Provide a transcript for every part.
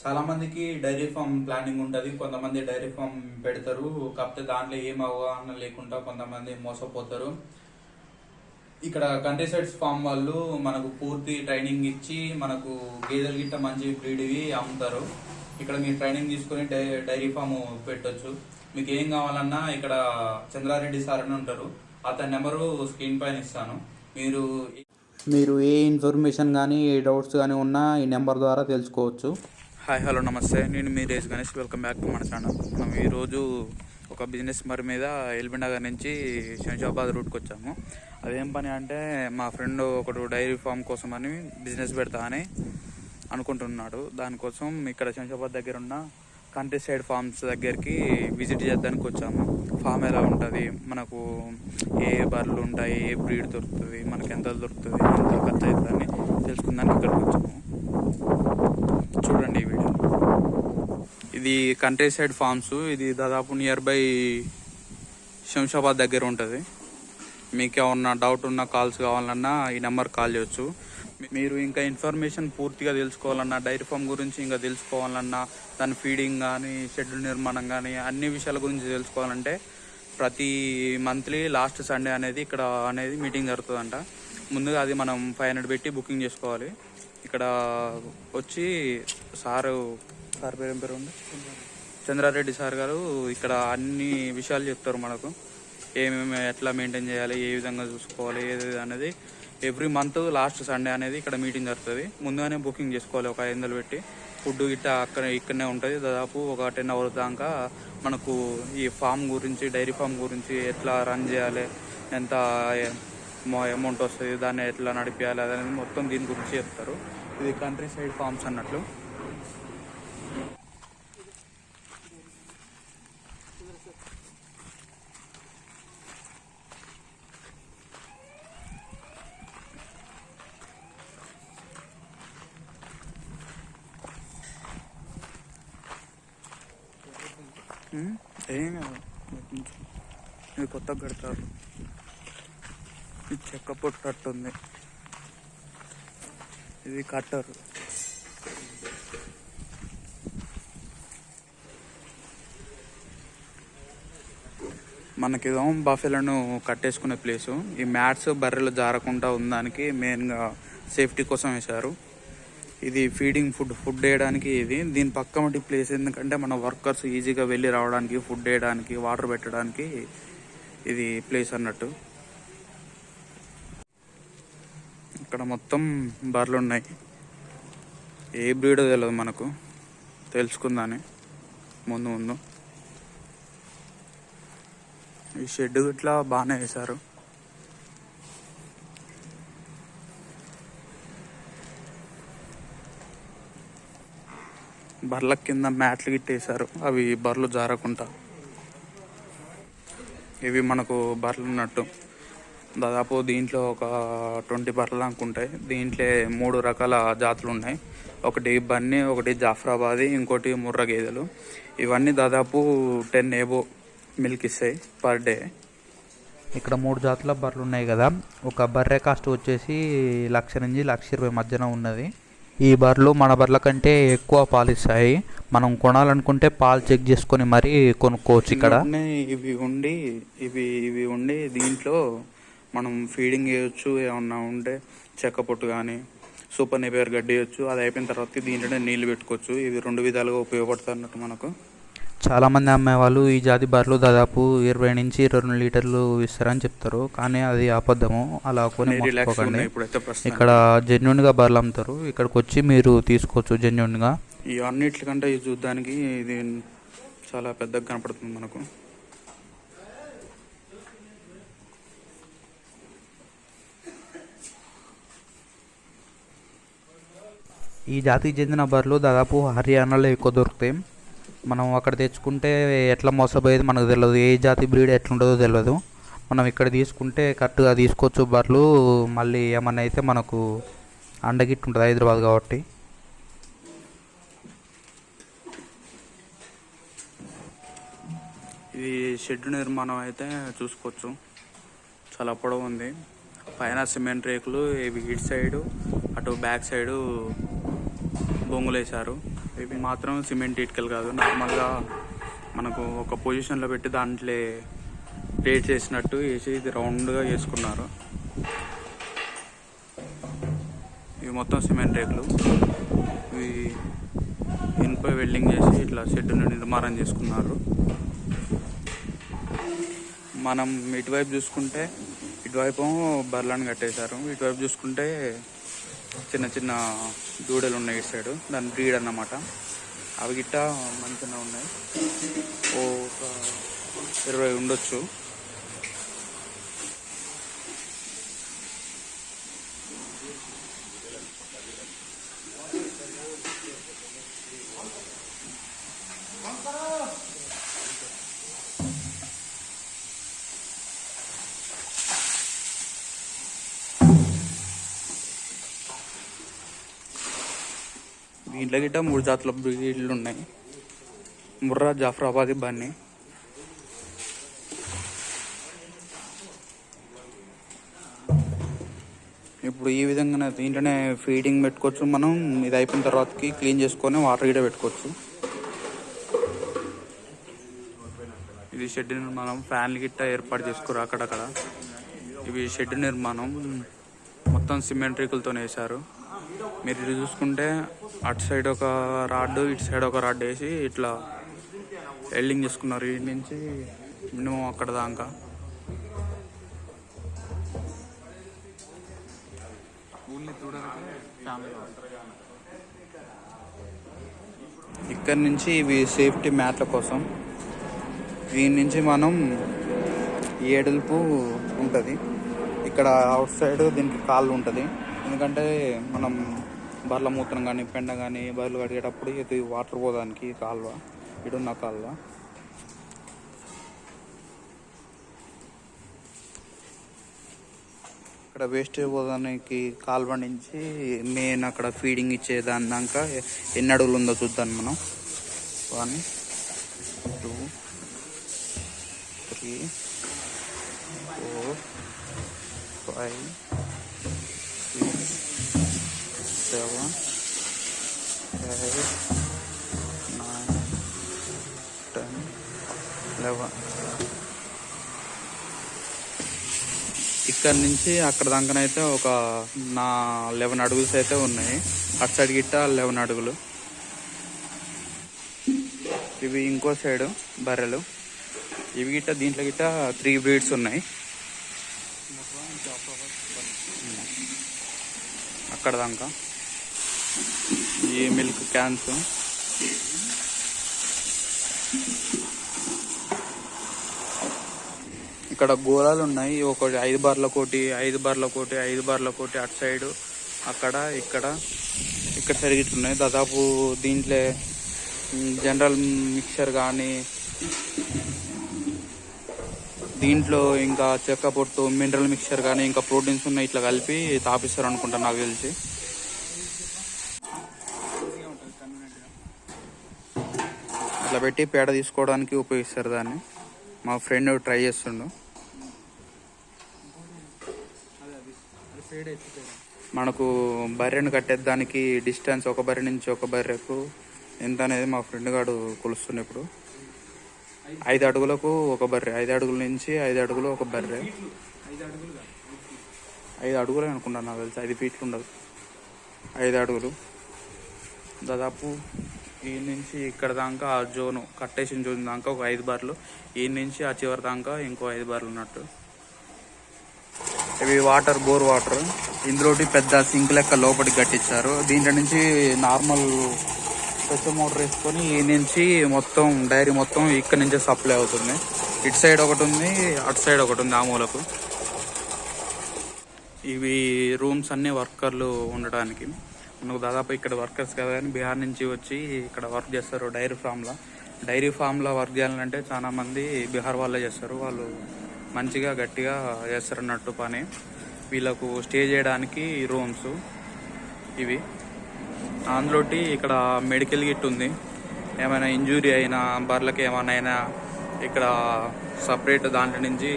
చాలా మందికి dairy farm planning ఉంటుంది, కొంతమంది డైరీ ఫామ్ పెడతారు, కాకపోతే దాంట్లో ఏం అవగాహన లేకుండా కొంతమంది మోసపోతారు. ఇక్కడ కంట్రీ సైడ్స్ ఫామ్ వాళ్ళు మనకు పూర్తి ట్రైనింగ్ ఇచ్చి మనకు గేదెలు గిట్ట మంచి బ్రీడ్వి అమ్ముతారు. ఇక్కడ మీరు ట్రైనింగ్ తీసుకుని డైరీ ఫామ్ పెట్టొచ్చు. మీకు ఏం కావాలన్నా ఇక్కడ చంద్రారెడ్డి సార్ అని ఉంటారు, అతని నెంబరు స్క్రీన్ పైన ఇస్తాను. మీరు ఏ ఇన్ఫర్మేషన్ కానీ ఏ డౌట్స్ కానీ ఉన్నా ఈ నెంబర్ ద్వారా తెలుసుకోవచ్చు. హాయ్ హలో నమస్తే, నేను మీ రేస్ గణేష్. వెల్కమ్ బ్యాక్ టు మన ఛానల్. మనం ఈరోజు ఒక బిజినెస్ మరి మీద ఎల్బీనగర్ నుంచి శంషాబాద్ రూట్కి వచ్చాము. అదేం పని అంటే మా ఫ్రెండ్ ఒకడు డైరీ ఫామ్ కోసం అని బిజినెస్ పెడతా అని అనుకుంటున్నాడు. దానికోసం ఇక్కడ శంషాబాద్ దగ్గర ఉన్న కంట్రీ సైడ్ ఫార్మ్స్ దగ్గరికి విజిట్ చేద్దానికి వచ్చాము. ఫామ్ ఎలా ఉంటుంది, మనకు ఏ బర్రెలు ఉంటాయి, ఏ బ్రీడ్ దొరుకుతుంది, మనకి ఎంత దొరుకుతుంది, ఎంత ఖర్చు అవుతుందని తెలుసుకుందానికి ఇక్కడికి వచ్చాము. చూడండి ఈ వీడియో. ఇది కంట్రీ సైడ్ ఫార్మ్స్. ఇది దాదాపు నియర్ బై శంషాబాద్ దగ్గర ఉంటుంది. మీకు ఏమన్నా డౌట్ ఉన్నా, కాల్స్ కావాలన్నా ఈ నెంబర్ కాల్ చేయొచ్చు. మీరు ఇంకా ఇన్ఫర్మేషన్ పూర్తిగా తెలుసుకోవాలన్నా, డైరీ ఫామ్ గురించి ఇంకా తెలుసుకోవాలన్నా, దాని ఫీడింగ్ కానీ, షెడ్యూల్ నిర్మాణం కానీ, అన్ని విషయాల గురించి తెలుసుకోవాలంటే ప్రతి మంత్లీ లాస్ట్ సండే అనేది ఇక్కడ అనేది మీటింగ్ జరుగుతుందంట. ముందుగా అది మనం 500 పెట్టి బుకింగ్ చేసుకోవాలి. ఇక్కడ వచ్చి సార్ పేరు ఏం పేరు ఉంది, చంద్రారెడ్డి సార్ గారు ఇక్కడ అన్ని విషయాలు చెప్తారు మనకు. ఏమేమి ఎట్లా మెయింటైన్ చేయాలి, ఏ విధంగా చూసుకోవాలి, ఏది అనేది ఎవ్రీ మంత్ లాస్ట్ సండే అనేది ఇక్కడ మీటింగ్ జరుగుతుంది. ముందుగానే బుకింగ్ చేసుకోవాలి ఒక 500 పెట్టి. ఫుడ్ గిట్ట ఇక్కడనే ఉంటుంది. దాదాపు ఒక 10 hours దాకా మనకు ఈ ఫామ్ గురించి, డైరీ ఫామ్ గురించి ఎట్లా రన్ చేయాలి, ఎంత అమౌంట్ వస్తుంది, దాన్ని ఎట్లా నడిపించాలి అనేది మొత్తం దీని గురించి చెప్తారు. ఇది కంట్రీ సైడ్ ఫార్మ్స్ అన్నట్లు. ఏం కాదు, ఇది కొత్తగా కడతారు. ఇది చెక్క పొట్టట్టుంది, ఇది కట్టరు. మనకిదో బఫెలను కట్టేసుకునే ప్లేసు. ఈ మ్యాట్స్ బర్రెలు జారకుండా ఉందానికి మెయిన్గా సేఫ్టీ కోసం వేశారు. ఇది ఫీడింగ్ ఫుడ్ వేయడానికి. ఇది దీని పక్క మట్టి ప్లేస్ ఎందుకంటే మన వర్కర్స్ ఈజీగా వెళ్ళి రావడానికి, ఫుడ్ వేయడానికి, వాటర్ పెట్టడానికి ఇది ప్లేస్ అన్నట్టు. ఇక్కడ మొత్తం బర్రెలు ఉన్నాయి. ఏ బ్రీడో తెలియదు మనకు, తెలుసుకుందాని ముందు. ఈ షెడ్ ఇట్లా బాగానే వేశారు. బర్రెల కింద మ్యాట్లు గిట్టేశారు, అవి బర్రెలు జారకుండా. ఇవి మనకు బర్రెలు ఉన్నట్టు. దాదాపు దీంట్లో ఒక 20 బర్రెలు అనుకుంటాయి. దీంట్లో 3 రకాల జాతులు ఉన్నాయి. ఒకటి బన్నీ, ఒకటి జాఫ్రాబాదీ, ఇంకోటి ముర్రా గేదెలు. ఇవన్నీ దాదాపు 10 ఏబో మిల్క్ ఇస్తాయి పర్ డే. ఇక్కడ 3 జాతుల బర్రెలు ఉన్నాయి కదా. ఒక బర్రె కాస్ట్ వచ్చేసి 1,00,000 నుంచి 1,20,000 మధ్యన ఉన్నది. ఈ బర్రెలు మన బర్రెల కంటే ఎక్కువ పాలు ఇస్తాయి. మనం కొనాలనుకుంటే పాలు చెక్ చేసుకొని మరీ కొనుక్కోవచ్చు. ఇక్కడ ఇవి ఉండి దీంట్లో మనం ఫీడింగ్ చేయొచ్చు. ఏమన్నా ఉంటే చెక్క పొట్టు కానీ, సూపర్ నేపియర్ గడ్డి వేయచ్చు. అది అయిపోయిన తర్వాత దీంట్లోనే నీళ్ళు పెట్టుకోవచ్చు. ఇవి 2 విధాలుగా ఉపయోగపడుతుంది అన్నట్టు మనకు. చాలామంది అమ్మేవాళ్ళు ఈ జాతి బర్రెలు దాదాపు 20 నుంచి 22 లీటర్లు ఇస్తారని చెప్తారు, కానీ అది అబద్ధము. అలా కొని మోసపోకండి. ఇక్కడ జెన్యున్గా బర్రెలు అమ్ముతారు. ఇక్కడికి వచ్చి మీరు తీసుకోవచ్చు జెన్యున్గా. ఈ అన్నిటికంటే ఇది చూడడానికి ఇది చాలా పెద్దగా కనపడుతుంది మనకు. ఈ జాతికి చెందిన బర్రెలు దాదాపు హర్యానాలో ఎక్కువ దొరుకుతాయి. మనం అక్కడ తెచ్చుకుంటే ఎట్లా మోసపోయేది మనకు తెలియదు, ఏ జాతి బ్రీడ్ ఎట్లుంటుందో తెలియదు. మనం ఇక్కడ తీసుకుంటే కరెక్ట్గా తీసుకోవచ్చు బర్రెలు. మళ్ళీ ఏమన్నా అయితే మనకు అండగిట్టు ఉంటుంది హైదరాబాద్ కాబట్టి. ఇది షెడ్ నిర్మాణం అయితే చూసుకోవచ్చు, చాలా పొడవు ఉంది. పైన సిమెంట్ రేకులు, ఇవి ఇటు సైడు అటు బ్యాక్ సైడు బొంగులు వేశారు. ఇవి మాత్రం సిమెంట్ ఇటుకలు కాదు, నార్మల్గా మనకు ఒక పొజిషన్లో పెట్టి దాంట్లో ప్లేట్ చేసినట్టు వేసి ఇది రౌండ్గా వేసుకున్నారు. ఇవి మొత్తం సిమెంట్ రేకులు. ఇవి ఇనుప వెల్డింగ్ చేసి ఇట్లా షెడ్డును నిర్మాణం చేసుకున్నారు. మనం ఇటువైపు చూసుకుంటే ఇటువైపు బర్లను కట్టేశారు, ఇటువైపు చూసుకుంటే చిన్న చిన్న దూడలు ఉన్నాయి. ఇటు సైడు దాని బ్రీడ్ అన్నమాట. అవి గిట్ట మంచిగా ఉన్నాయి, ఒక 20 ఉండొచ్చు. దీంట్లో గిట్ట 3 జాతుల బ్రీడ్లు ఉన్నాయి. ముర్రా, జాఫరాబాదీ, బన్నీ. ఇప్పుడు ఈ విధంగా దీంట్లోనే ఫీడింగ్ పెట్టుకోవచ్చు. మనం ఇది అయిపోయిన తర్వాతకి క్లీన్ చేసుకొని వాటర్ గిట్ట పెట్టుకోవచ్చు. ఇది షెడ్ నిర్మాణం. ఫ్యాన్లు గిట్ట ఏర్పాటు చేసుకోరు అక్కడక్కడ. ఇవి షెడ్ నిర్మాణం మొత్తం సిమెంట్ రేకులతో వేశారు. మీరు ఇది చూసుకుంటే అటు సైడ్ ఒక రాడ్, ఇటు సైడ్ ఒక రాడ్ వేసి ఇట్లా వెల్డింగ్ చేసుకున్నారు. ఇటు నుంచి మినిమం అక్కడ దాకా. ఇక్కడ నుంచి ఇవి సేఫ్టీ మ్యాట్ల కోసం. దీని నుంచి మనం ఏడుపు ఉంటుంది. ఇక్కడ అవుట్ సైడ్ దీనికి కాళ్ళు ఉంటుంది. ఎందుకంటే మనం బర్ల మూత్రం కానీ పెండ కానీ బర్రెలు కడిగేటప్పుడు ఇది వాటర్ పోదానికి కాలువ, ఇడున్న కాలువ. ఇక్కడ వేస్ట్ పోదానికి కాలువ నుంచి మెయిన్ అక్కడ ఫీడింగ్ ఇచ్చే దాని దాకా ఎన్ని అడుగులు ఉందో చూద్దాం మనం. 1 2 3 4 5 6 7 8 9 10 11. ఇక్కడ నుంచి అక్కడ దాకానైతే ఒక 11 అడుగులు అయితే ఉన్నాయి. అటు సైడ్ గిట్ట 11 అడుగులు. ఇవి ఇంకో సైడు బర్రెలు. ఇవి గిట్ట దీంట్లో గిట్ట 3 బ్రీడ్స్ ఉన్నాయి. అక్కడ దాకా ఈ మిల్క్ క్యాన్స్. ఇక్కడ గోళాలు ఉన్నాయి. ఒకటి 5 బార్ల కోటి, 5 బార్ల కోటి, 5 బార్ల కోటి. అటు సైడు అక్కడ ఇక్కడ సరిగిట్లు ఉన్నాయి. దాదాపు దీంట్లో జనరల్ మిక్చర్ కానీ, దీంట్లో ఇంకా చెక్క పొట్టు, మినరల్ మిక్చర్ కానీ, ఇంకా ప్రోటీన్స్ ఉన్నాయి. ఇట్లా కలిపి తాపిస్తారు అనుకుంటా నాకు తెలిసి. ఇట్లా పెట్టి పేడ తీసుకోవడానికి ఉపయోగిస్తారు దాన్ని. మా ఫ్రెండ్ ట్రై చేస్తుండు. మనకు బర్రెను కట్టేదానికి డిస్టెన్స్ ఒక బర్రె నుంచి ఒక బర్రెకు ఎంత అనేది మా ఫ్రెండ్ గాడు కొలుస్తుండే. ఇప్పుడు 5 అడుగులకు ఒక బర్రె, 5 అడుగుల నుంచి 5 అడుగులు ఒక బర్రె. 5 అడుగులే అనుకుంటాను నాకు తెలిసి, 5 ఫీట్లు ఉండదు, 5 అడుగులు. దాదాపు ఈ నుంచి ఇక్కడ దాకా ఆ జోను కట్టేసిన జోన్ దాకా ఒక 5 బార్లు, ఈ నుంచి ఆ చివరి దాకా ఇంకో 5 బార్లు ఉన్నట్టు. ఇవి వాటర్, బోర్ వాటర్. ఇందులోటి పెద్ద సింక్ లెక్క లోపలికి కట్టించారు. దీంట్లో నుంచి నార్మల్ స్వచ్ఛ మోటార్ వేసుకొని ఈ నుంచి మొత్తం డైరీ మొత్తం ఇక్కడ నుంచే సప్లై అవుతుంది. ఇటు సైడ్ ఒకటి ఉంది, అటు సైడ్ ఒకటి ఉంది ఆ మూలకు. ఇవి రూమ్స్ అన్నీ వర్కర్లు ఉండడానికి. మనకు దాదాపు ఇక్కడ వర్కర్స్ కదా కానీ బీహార్ నుంచి వచ్చి ఇక్కడ వర్క్ చేస్తారు డైరీ ఫామ్లో వర్క్ చేయాలంటే చాలా మంది బీహార్ వాళ్ళే చేస్తారు. వాళ్ళు మంచిగా గట్టిగా చేస్తారు అన్నట్టు పని. వీళ్ళకు స్టే చేయడానికి రూమ్స్ ఇవి. అందులోటి ఇక్కడ మెడికల్ కిట్ ఉంది. ఏమైనా ఇంజురీ అయినా, బర్రెలకి ఏమైనా అయినా ఇక్కడ సపరేట్ దాంట్లో నుంచి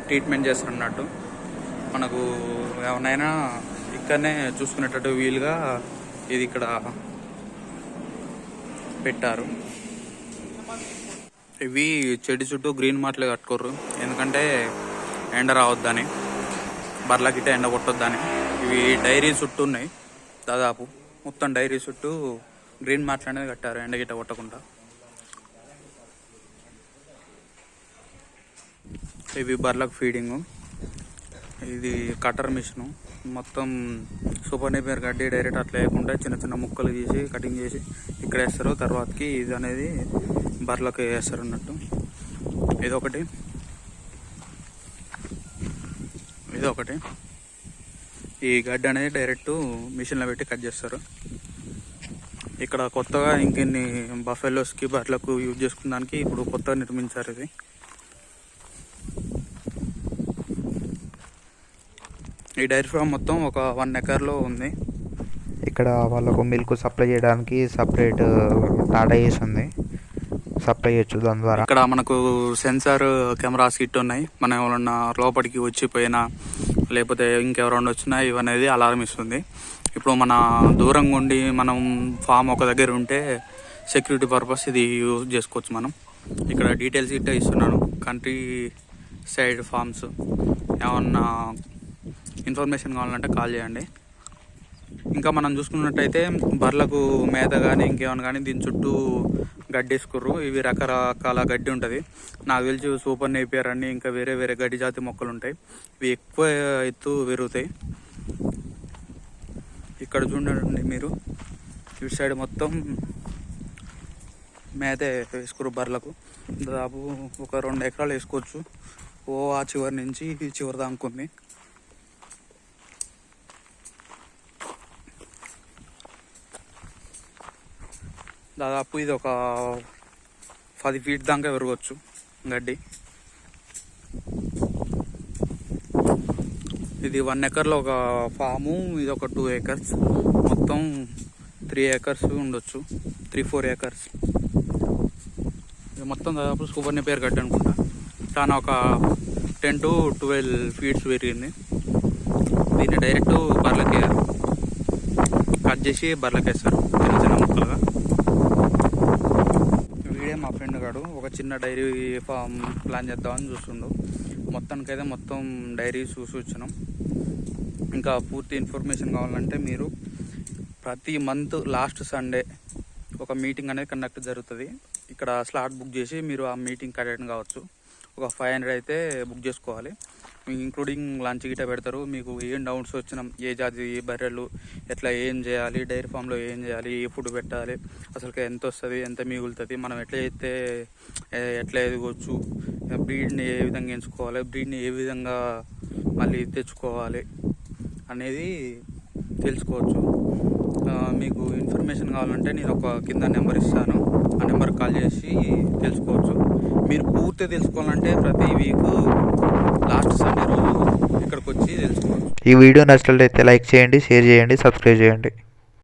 ట్రీట్మెంట్ చేస్తారు అన్నట్టు. మనకు ఏమైనా ఇక్కడనే చూసుకునేటట్టు వీలుగా ఇది ఇక్కడ పెట్టారు. ఇవి చెట్టు చుట్టూ గ్రీన్ మాటలు కట్టుకోరు, ఎందుకంటే ఎండ రావద్దని, బర్ల గిట్ట ఎండ కొట్టొద్దని. ఇవి డైరీ చుట్టూ ఉన్నాయి, దాదాపు మొత్తం డైరీ చుట్టూ గ్రీన్ మాటలు అనేది కట్టారు ఎండ గిట్ట కొట్టకుండా. ఇవి బర్లకు ఫీడింగు. ఇది కటర్ మిషను, మొత్తం సూపర్ నేపియర్ గడ్డి డైరెక్ట్ అట్లా వేయకుండా చిన్న చిన్న ముక్కలు తీసి కటింగ్ చేసి ఇక్కడ వేస్తారు. తర్వాతకి ఇది అనేది బర్లకు వేస్తారు అన్నట్టు. ఇదొకటి ఈ గడ్డి అనేది డైరెక్ట్ మిషన్లో పెట్టి కట్ చేస్తారు. ఇక్కడ కొత్తగా ఇంకెన్ని బఫెలోస్కి బర్లకు యూజ్ చేసుకున్నానికి ఇప్పుడు కొత్తగా నిర్మించారు ఇది. ఈ డైరీ ఫామ్ మొత్తం ఒక 1 ఎకర్లో ఉంది. ఇక్కడ వాళ్ళకు మిల్క్ సప్లై చేయడానికి సపరేట్ టాటా ఏస్ ఉంది, సప్లై చేయొచ్చు దాని ద్వారా. ఇక్కడ మనకు సెన్సార్ కెమెరాస్ కిట్ ఉన్నాయి. మనం ఎవరన్నా లోపలికి వచ్చిపోయినా లేకపోతే ఇంకెవరన్నా వచ్చినా ఇవనేది అలారం ఇస్తుంది. ఇప్పుడు మన దూరంగా ఉండి మనం ఫామ్ ఒక దగ్గర ఉంటే సెక్యూరిటీ పర్పస్ ఇది యూజ్ చేసుకోవచ్చు మనం. ఇక్కడ డీటెయిల్స్ గిట్ట ఇస్తున్నాను, కంట్రీ సైడ్ ఫార్మ్స్. ఏమన్నా ఇన్ఫర్మేషన్ కావాలంటే కాల్ చేయండి. ఇంకా మనం చూసుకున్నట్టయితే బర్లకు మేత కానీ ఇంకేమైనా కానీ దీని చుట్టూ గడ్డి వేసుకుర్రు. ఇవి రకరకాల గడ్డి ఉంటుంది. నాకు తెలిసి సూపర్ నేపియర్ అని ఇంకా వేరే వేరే గడ్డి జాతి మొక్కలు ఉంటాయి. ఇవి ఎక్కువ ఎత్తు పెరుగుతాయి. ఇక్కడ చూడండి మీరు, ఇటు సైడ్ మొత్తం మేత వేసుకుర్రు బర్లకు. దాదాపు ఒక 2 ఎకరాలు వేసుకోవచ్చు. ఆ చివరి నుంచి ఈ చివరి దాకుంది. దాదాపు ఇది ఒక 10 ఫీట్ దాకా పెరగవచ్చు గడ్డి. ఇది 1 ఎకర్లో ఒక ఫాము, ఇది ఒక 2 ఎకర్స్, మొత్తం 3 ఎకర్స్ ఉండొచ్చు, 3-4 ఎకర్స్. ఇది మొత్తం దాదాపు సూపర్ నేపియర్ గడ్డి అనుకుంటా. చాలా ఒక 10 to 12 ఫీట్స్ పెరిగింది. దీన్ని డైరెక్ట్ బర్లకి కట్ చేసి బర్లకి వేస్తారు చిన్న చిన్న ముక్కలుగా. వీడే మా ఫ్రెండ్ గాడు ఒక చిన్న డైరీ ఫామ్ ప్లాన్ చేద్దామని చూస్తుండు. మొత్తానికైతే మొత్తం డైరీ చూసి వచ్చినాం. ఇంకా పూర్తి ఇన్ఫర్మేషన్ కావాలంటే మీరు ప్రతి మంత్ లాస్ట్ సండే ఒక మీటింగ్ అనేది కండక్ట్ జరుగుతుంది. ఇక్కడ స్లాట్ బుక్ చేసి మీరు ఆ మీటింగ్కి అటెండ్ కావచ్చు. ఒక 500 అయితే బుక్ చేసుకోవాలి. ఇంక్లూడింగ్ లంచ్ గిట్ట పెడతారు. మీకు ఏం డౌట్స్ వచ్చినా, ఏ జాతి బర్రెలు ఎట్లా ఏం చేయాలి, డైరీ ఫామ్లో ఏం చేయాలి, ఏ ఫుడ్ పెట్టాలి, అసలు ఎంత వస్తుంది, ఎంత మిగులుతుంది, మనం ఎట్లా చేస్తే ఎట్లా ఎదగవచ్చు, బ్రీడ్ని ఏ విధంగా ఎంచుకోవాలి, బ్రీడ్ని ఏ విధంగా మళ్ళీ తెచ్చుకోవాలి అనేది తెలుసుకోవచ్చు. మీకు ఇన్ఫర్మేషన్ కావాలంటే నేను ఒక కింద నెంబర్ ఇస్తాను, ఆ నెంబర్ కాల్ చేసి తెలుసుకోవచ్చు. మీరు పూర్తి తెలుసుకోవాలంటే ప్రతి వీక్ లాస్ట్ సండే రోజు ఇక్కడికి వచ్చి తెలుసుకోవచ్చు. ఈ వీడియో నచ్చినట్లయితే లైక్ చేయండి, షేర్ చేయండి, సబ్స్క్రైబ్ చేయండి.